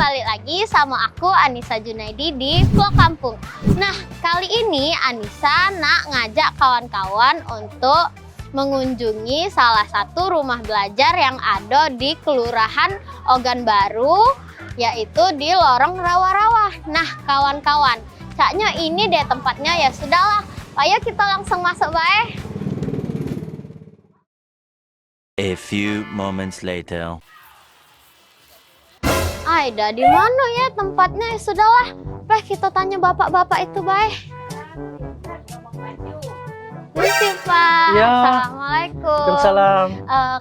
balik lagi sama aku Anissa Junaidi di Vlog Kampung. Nah, kali ini Anissa nak ngajak kawan-kawan untuk mengunjungi salah satu rumah belajar yang ada di Kelurahan Ogan Baru, yaitu di Lorong Rawa-Rawa. Nah, kawan-kawan, caknya ini deh tempatnya. Ya sudahlah, ayo kita langsung masuk bae. A few moments later. Aida, di mana ya tempatnya? Ya sudahlah, kita tanya bapak-bapak itu baik. Misi Pak. Ya. Assalamualaikum. Waalaikumsalam.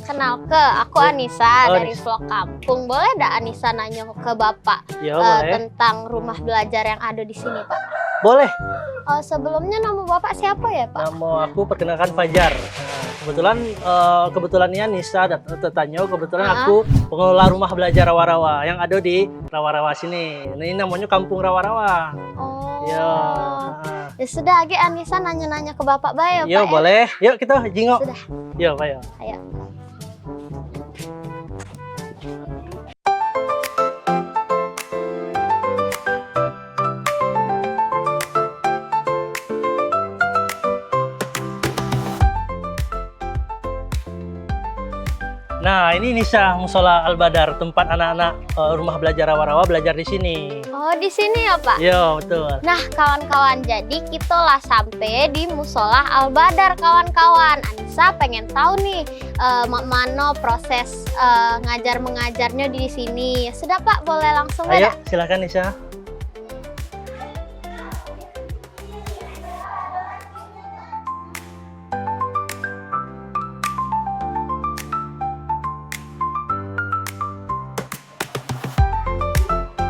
Kenal aku Anissa dari Vlog Kampung. Boleh nggak Anissa nanya ke bapak Ya, boleh. tentang rumah belajar yang ada di sini, Pak? Boleh. Sebelumnya nama bapak siapa ya, Pak? Nama aku perkenalkan Fajar. Kebetulannya Nisa dan Tetanyo, kebetulan aku pengelola rumah belajar Rawa-Rawa yang ada di Rawa-Rawa sini. Ini namanya Kampung Rawa-Rawa. Oh. Ya. Ya sudah, Age Anissa nanya-nanya ke bapak baik ya, Yo, Pak. boleh. Yuk kita jingok. Sudah. Yo, ayo. Ayo. Nah, ini Nisa Musola Al-Badar, tempat anak-anak rumah belajar Rawa-Rawa belajar di sini. Oh, di sini ya, Pak? Yo, betul. Nah, kawan-kawan, jadi kita lah sampai di Musola Al-Badar, kawan-kawan. Anissa pengen tahu nih, mana proses ngajar-mengajarnya di sini. Sudah, Pak, boleh langsung Ayo, ya? silakan Nisa.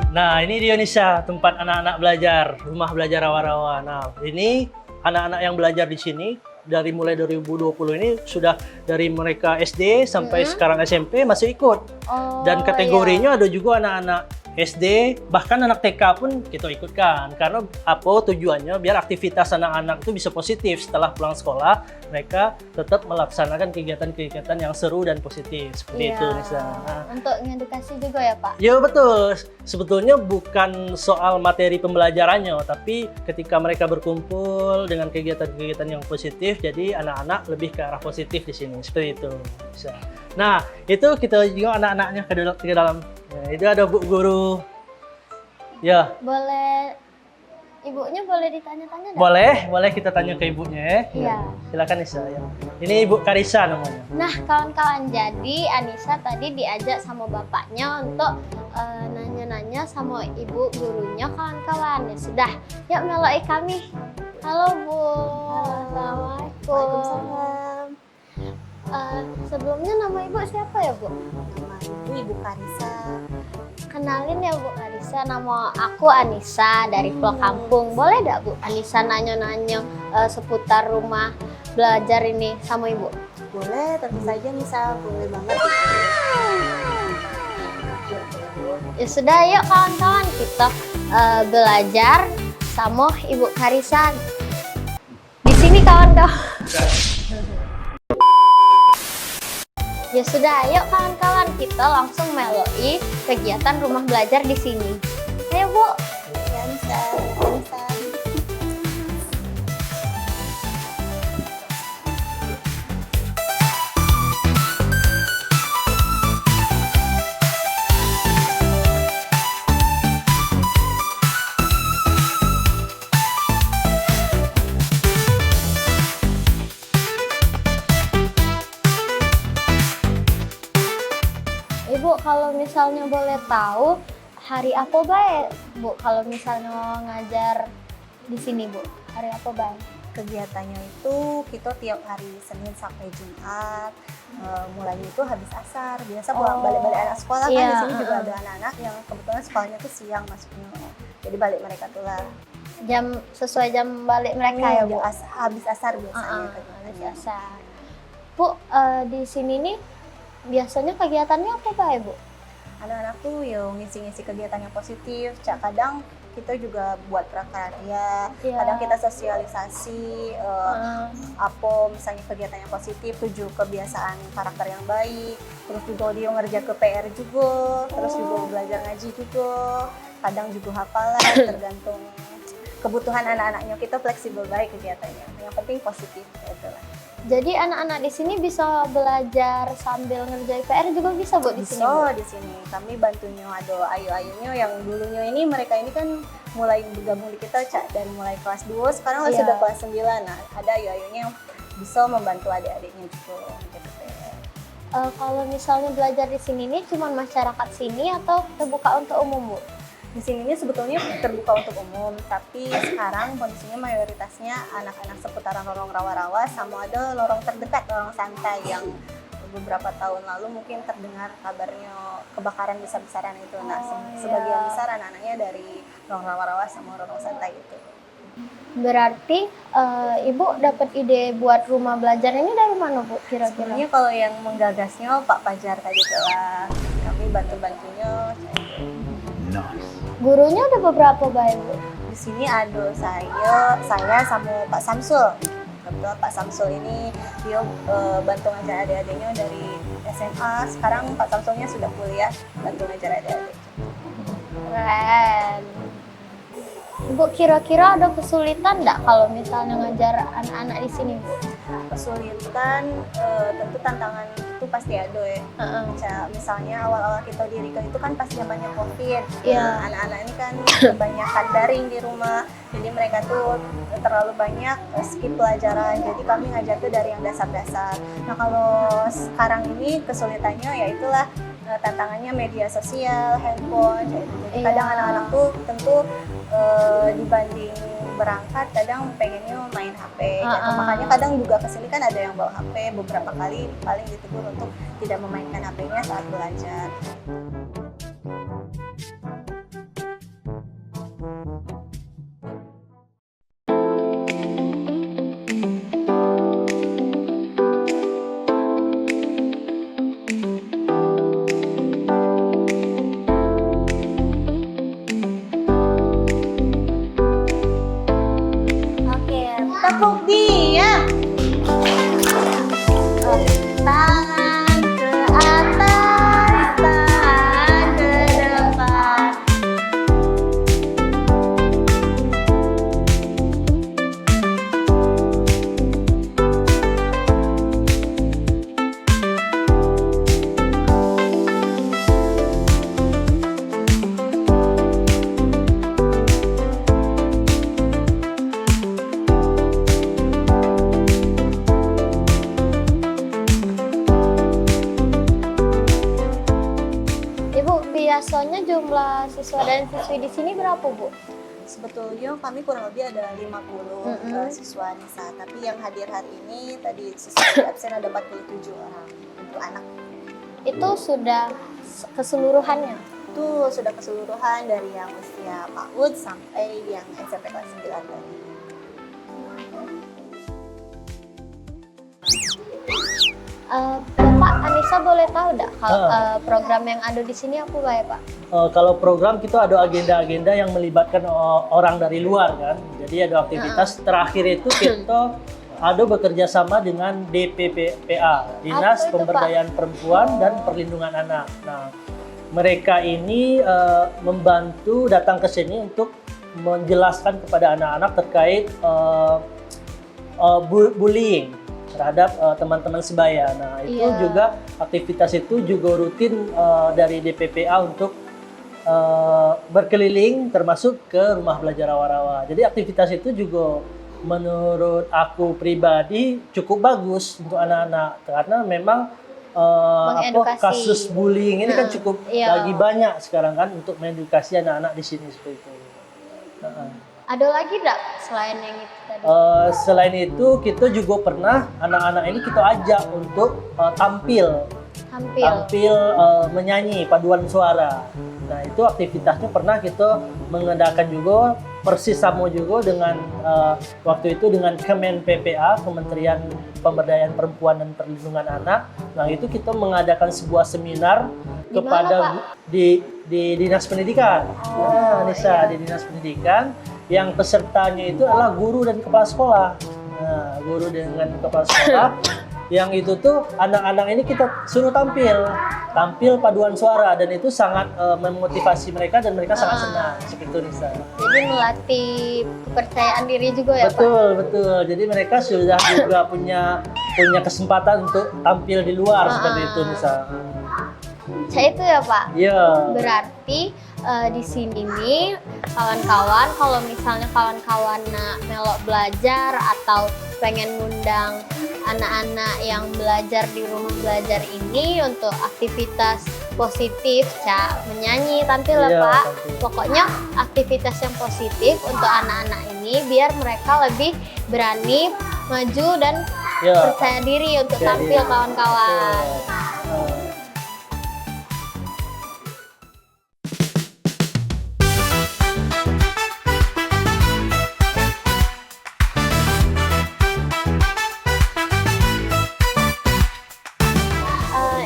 Nah, ini dia Nisa, tempat anak-anak belajar, rumah belajar Rawa-Rawa. Nah, ini anak-anak yang belajar di sini dari mulai 2020 ini sudah dari mereka SD sampai sekarang SMP masih ikut. Oh, Dan kategorinya ada juga anak-anak SD, bahkan anak TK pun kita ikutkan. Karena apa tujuannya? Biar aktivitas anak-anak itu bisa positif setelah pulang sekolah, mereka tetap melaksanakan kegiatan-kegiatan yang seru dan positif. Seperti itu, Nisa. Nah, untuk ngedukasi juga ya, Pak? ya betul. Sebetulnya bukan soal materi pembelajarannya, tapi ketika mereka berkumpul dengan kegiatan-kegiatan yang positif, jadi anak-anak lebih ke arah positif di sini. Seperti itu. Bisa. Nah, itu kita juga anak-anaknya ke dalam. Ya, itu ada Bu Guru. Ya. Boleh, ibunya boleh ditanya-tanya nggak? Boleh kita tanya ke ibunya ya. Iya. Silakan Nisa. Ya. Ini Ibu Karisa namanya. Nah, kawan-kawan, jadi Anissa tadi diajak sama bapaknya untuk nanya-nanya sama ibu gurunya, kawan-kawan. Ya sudah, yuk meloi kami. Halo Bu. Assalamualaikum. Waalaikumsalam. Sebelumnya nama ibu siapa ya, Bu? Nama Ibu Karisa. Kenalin ya Bu Karisa, nama aku Anissa dari Vlog Kampung. Boleh nggak Bu Anissa nanya-nanya seputar rumah belajar ini sama Ibu? Boleh, tentu saja Nisa, boleh banget. Ya sudah, yuk kawan-kawan, kita belajar sama Ibu Karisa. Di sini kawan-kawan. Ya sudah, yuk kawan-kawan, kita langsung meloi kegiatan rumah belajar di sini. Ayo Bu. Ya Nisa, Nisa. Ibu, kalau misalnya boleh tahu, hari apa baik, Bu? Kalau misalnya mau ngajar di sini, Bu, hari apa baik? Kegiatannya itu kita tiap hari Senin sampai Jumat. Mulainya itu habis asar. Biasa pulang balik-balik anak sekolah kan. Iya, Di sini juga ada anak-anak yang kebetulan sekolahnya tuh siang masuknya. Jadi balik mereka tuh lah. Jam sesuai jam balik mereka ya, Bu? Habis asar biasanya. Habis asar. Bu, di sini nih biasanya kegiatannya apa baik, Bu? anak-anak tuh yo ngisi-ngisi kegiatan yang positif. Cak kadang kita juga buat prakarya, Iya. kadang kita sosialisasi apa misalnya kegiatan yang positif, tujuh kebiasaan karakter yang baik, terus juga dia ngerja ke PR juga, terus juga belajar ngaji juga, kadang juga hafalan, tergantung kebutuhan anak-anaknya. Kita fleksibel baik kegiatannya, yang penting positif gitu lah. Jadi anak-anak di sini bisa belajar sambil ngerjain PR juga bisa Bu di sini. Bu? Bisa di sini kami bantunya ada ayu-ayunya yang dulunya ini mereka ini kan mulai bergabung di kita Cak, dari mulai kelas 2 sekarang Iya. sudah kelas 9. Nah, ada ayu-ayunya yang bisa membantu adik-adiknya juga gitu. Kalau misalnya belajar di sini nih cuma masyarakat sini atau terbuka untuk umum Bu? Di sini ini sebetulnya terbuka untuk umum, tapi sekarang kondisinya mayoritasnya anak-anak seputaran lorong rawa-rawa sama ada lorong terdekat, lorong santai yang beberapa tahun lalu mungkin terdengar kabarnya kebakaran besar-besaran itu. Nah, sebagian besar anak-anaknya dari lorong rawa-rawa sama lorong santai itu. Berarti Ibu dapat ide buat rumah belajar ini dari mana Bu kira-kira? Sebenarnya kalau yang menggagasnya Pak Fajar kayak gitu lah, kami bantu-bantunya. Gurunya ada beberapa baik Bu? Di sini ada saya sama Pak Samsul. Kebetulan Pak Samsul ini dia bantu ngajar adik-adiknya dari SMA. Sekarang Pak Samsulnya sudah kuliah, bantu ngajar adik-adik. Keren. Bu kira-kira ada kesulitan nggak kalau misalnya ngajar anak-anak di sini Bu? Kesulitan tentu tantangan itu pasti ada ya. Misalnya awal-awal kita dirikan itu kan pas zamannya COVID. Iya. Nah, anak-anak ini kan kebanyakan daring di rumah, jadi mereka tuh terlalu banyak skip pelajaran. Jadi kami ngajar tuh dari yang dasar-dasar. Nah kalau sekarang ini kesulitannya ya itulah tantangannya media sosial, handphone. Jadi kadang Iya. anak-anak tuh tentu dibanding berangkat kadang pengennya main HP. Gitu. Makanya kadang juga kesini kan ada yang bawa HP, beberapa kali paling ditegur untuk tidak memainkan HP-nya saat belajar. Oke, tepuk diam. Tangan ke atas, tangan ke depan. Ibu biasanya jumlah siswa dan siswi di sini berapa Bu? Sebetulnya kami kurang lebih ada 50 siswa Nisa, tapi yang hadir hari ini tadi siswa absen ada 47 orang untuk anak. Itu sudah keseluruhannya? Itu sudah keseluruhan dari yang usia PAUD sampai yang SMP kelas 9 tadi. Bapak Anissa boleh tahu nggak kalau program yang ada di sini apa ya Pak? Kalau program kita ada agenda-agenda yang melibatkan orang dari luar kan. Jadi ada aktivitas terakhir itu kita ada bekerja sama dengan DPPA, Dinas Apa itu, Pemberdayaan Perempuan dan Perlindungan Anak. Nah, mereka ini membantu datang ke sini untuk menjelaskan kepada anak-anak terkait bullying terhadap teman-teman sebaya. Nah, itu Iya. juga aktivitas itu juga rutin dari DPPA untuk berkeliling termasuk ke rumah belajar rawa-rawa. Jadi aktivitas itu juga menurut aku pribadi cukup bagus untuk anak-anak karena memang Mengedukasi. kasus bullying ini kan cukup Iya. lagi banyak sekarang kan untuk mengedukasi anak-anak di sini seperti itu. Ada lagi nggak selain yang itu tadi? Selain itu kita juga pernah anak-anak ini kita ajak untuk tampil menyanyi paduan suara. Nah itu aktivitasnya pernah kita mengadakan juga persis sama juga dengan waktu itu dengan Kemen PPA, Kementerian Pemberdayaan Perempuan dan Perlindungan Anak. Nah itu kita mengadakan sebuah seminar Di mana, di Dinas Pendidikan. Nah, Nisa, di Dinas Pendidikan yang pesertanya itu adalah guru dan kepala sekolah. Nah, guru dengan kepala sekolah yang itu tuh anak-anak ini kita suruh tampil paduan suara dan itu sangat memotivasi mereka dan mereka sangat senang seperti itu Nisa. Jadi melatih kepercayaan diri juga ya Pak? Betul. Jadi mereka sudah juga punya kesempatan untuk tampil di luar seperti itu Nisa. Saya itu ya Pak? Iya. Berarti di sini nih kawan-kawan kalau misalnya kawan-kawan melok belajar atau pengen ngundang anak-anak yang belajar di rumah belajar ini untuk aktivitas positif, menyanyi, tampil ya Iya, Pak. tampil. Pokoknya aktivitas yang positif untuk anak-anak ini biar mereka lebih berani maju dan Iya. percaya diri untuk Percaya tampil diri. kawan-kawan.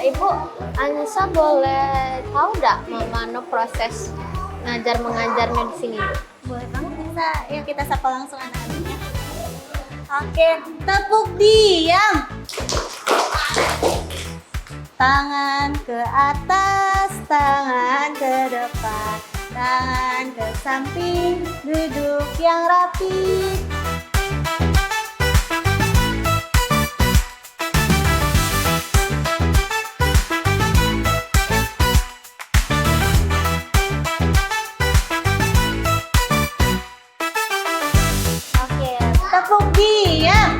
Ibu Anissa boleh tahu nggak mana proses ngajar mengajarnya di sini? Bu? Boleh banget bisa. Yuk kita sapa langsung anak-anaknya. Oke, tepuk diam. Tangan ke atas, tangan ke depan, tangan ke samping, duduk yang rapi. Oke, tepuk diam.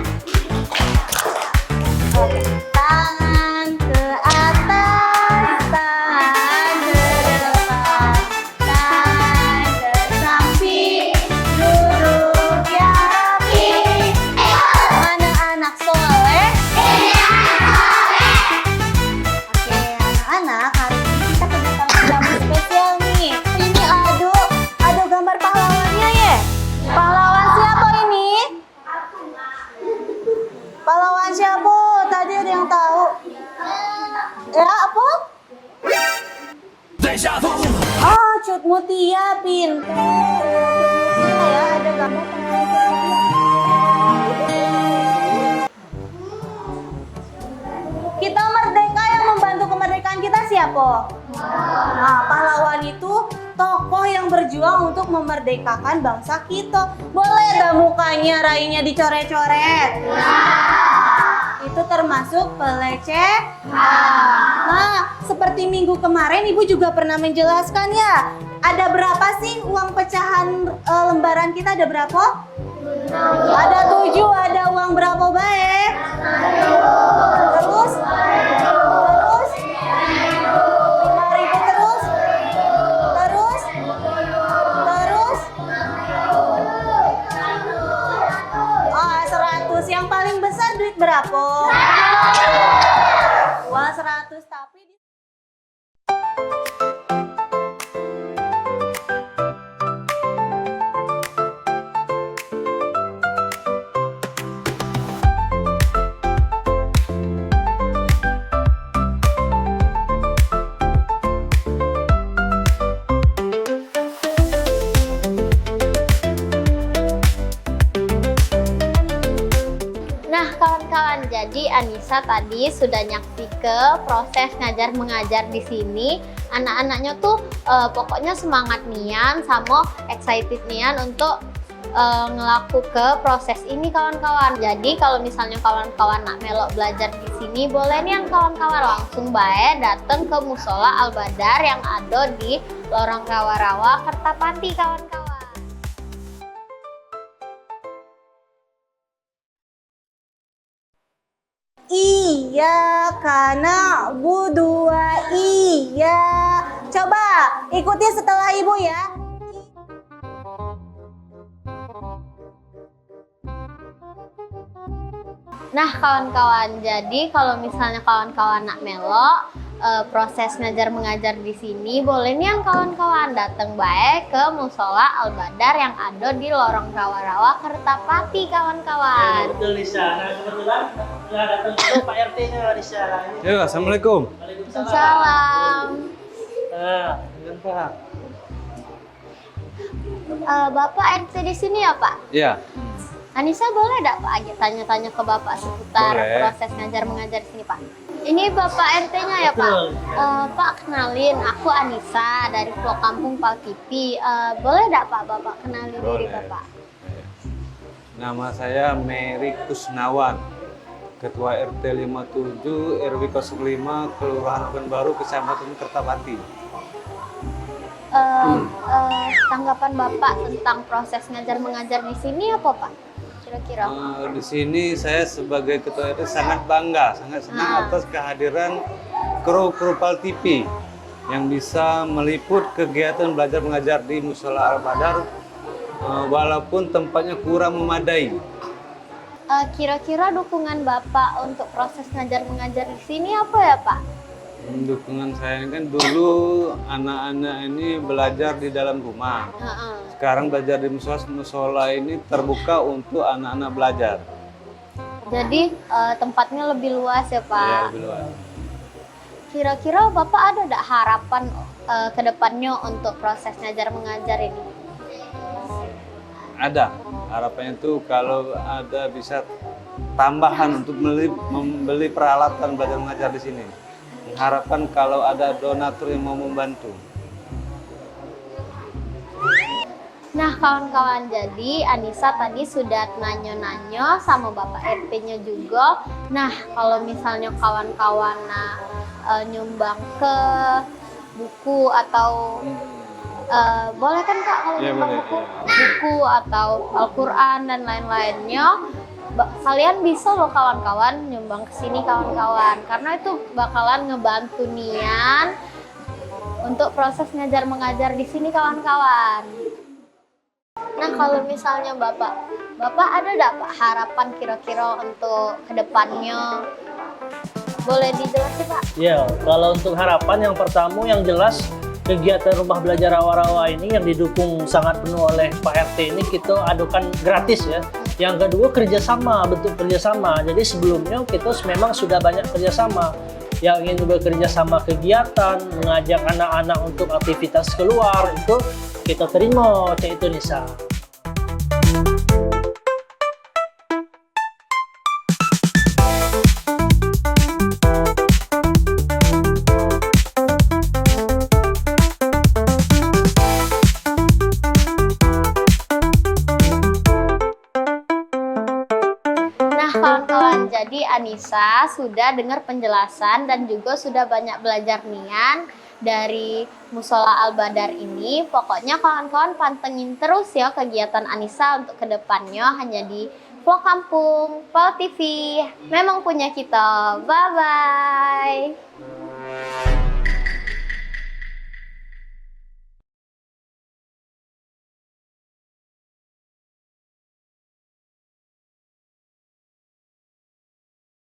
Oke, tangan ke atas, tangan ke depan, tangan ke samping, duduk yang rapi. Anak-anak soleh. Oke, anak-anak, hari ini kita kedatangan tamu spesial nih. Ini ada gambar pahlawannya ya. Pahlawan siapa ini? Pahlawan siapa? Tadi ada yang tahu. Ya, apa? Oh, Cut Mutia, pintar. Ya, ada gambar pahlawan Cut Mutia. Kita merdeka, yang membantu kemerdekaan kita siapa? Nah, pahlawan itu tokoh yang berjuang untuk memerdekakan bangsa kita. Boleh dah mukanya, rainya dicoret-coret? Itu termasuk pelecehan. Nah, seperti minggu kemarin Ibu juga pernah menjelaskan ya. Ada berapa sih uang pecahan lembaran kita, ada berapa? Ada 7, ada uang berapa baik? Terus? 5.000 terus? Oh, 100. Yang paling besar duit berapa? Uang 100 tapi Nah kawan-kawan, jadi Anissa tadi sudah nyaksi ke proses ngajar mengajar di sini. Anak-anaknya tuh pokoknya semangat nian sama excited nian untuk ngelaku ke proses ini kawan-kawan. Jadi kalau misalnya kawan-kawan nak melok belajar di sini, boleh nih kawan-kawan langsung bae datang ke Musola Al-Badar yang ada di Lorong Rawa-Rawa, Kertapati kawan-kawan. iya karena budua iya. Coba ikuti setelah Ibu ya. Nah kawan-kawan, jadi kalau misalnya kawan-kawan nak melok proses ngajar mengajar di sini, boleh nih yang kawan-kawan datang baik ke Musola Al-Badar yang ada di Lorong Rawa-Rawa, Kertapati, kawan-kawan. Betul Lisa. Nah kebetulan sudah datang juga Pak RT-nya Lisa. Ya, assalamualaikum. Salam. Nah, dengan Pak. Bapak RT di sini ya Pak? Ya, Anissa boleh nggak Pak aja tanya-tanya ke Bapak seputar Boleh. proses ngajar mengajar di sini Pak? Ini Bapak RT-nya ya Pak? Betul. Pak kenalin, aku Anissa dari Pulau Kampung Paltipi. Boleh nggak Pak Bapak kenalin diri Boleh. Bapak? nama saya Mary Kusnawan, Ketua RT 57 RW 05 Kelurahan Pekanbaru, Kecamatan Kertapati. Tanggapan Bapak tentang proses ngajar mengajar di sini apa Pak? Kira-kira? Di sini saya sebagai Ketua RT sangat bangga, sangat senang atas kehadiran kru Paltipi yang bisa meliput kegiatan belajar mengajar di Musola Al-Badar, walaupun tempatnya kurang memadai. Kira-kira dukungan Bapak untuk proses ngajar mengajar di sini apa ya Pak? Dukungan saya kan dulu anak-anak ini belajar di dalam rumah. Sekarang belajar di musola ini terbuka untuk anak-anak belajar. Jadi tempatnya lebih luas ya Pak? Ya, lebih luas. Kira-kira Bapak ada nggak harapan ke depannya untuk proses ngajar mengajar ini? Ada. Harapannya itu kalau ada bisa tambahan untuk membeli peralatan belajar mengajar di sini. Mengharapkan kalau ada donatur yang mau membantu. Nah kawan-kawan, jadi Anissa tadi sudah nanya-nanya sama Bapak RT-nya juga. Nah kalau misalnya kawan-kawan nyumbang ke buku atau boleh kan Kak kalau Ya, nyumbang boleh, buku, ya. buku atau Al-Quran dan lain-lainnya, kalian bisa loh kawan-kawan nyumbang ke sini kawan-kawan, karena itu bakalan ngebantu Nian untuk proses ngajar mengajar di sini kawan-kawan. Nah kalau misalnya Bapak ada nggak Pak harapan kira-kira untuk kedepannya? Boleh dijelasin Pak? Ya, kalau untuk harapan yang pertama yang jelas kegiatan rumah belajar rawa-rawa ini yang didukung sangat penuh oleh Pak RT ini kita adukan gratis ya. Yang kedua kerjasama, bentuk kerjasama. Jadi sebelumnya kita memang sudah banyak kerjasama. Yang ingin bekerja sama kegiatan, mengajak anak-anak untuk aktivitas keluar itu kita terima, itu Nisa. Kawan-kawan, jadi Anissa sudah dengar penjelasan dan juga sudah banyak belajar Nian dari Musola Al-Badar ini. Pokoknya kawan-kawan pantengin terus ya kegiatan Anissa untuk kedepannya hanya di Pulau Kampung Pal TV. Memang punya kita. Bye-bye.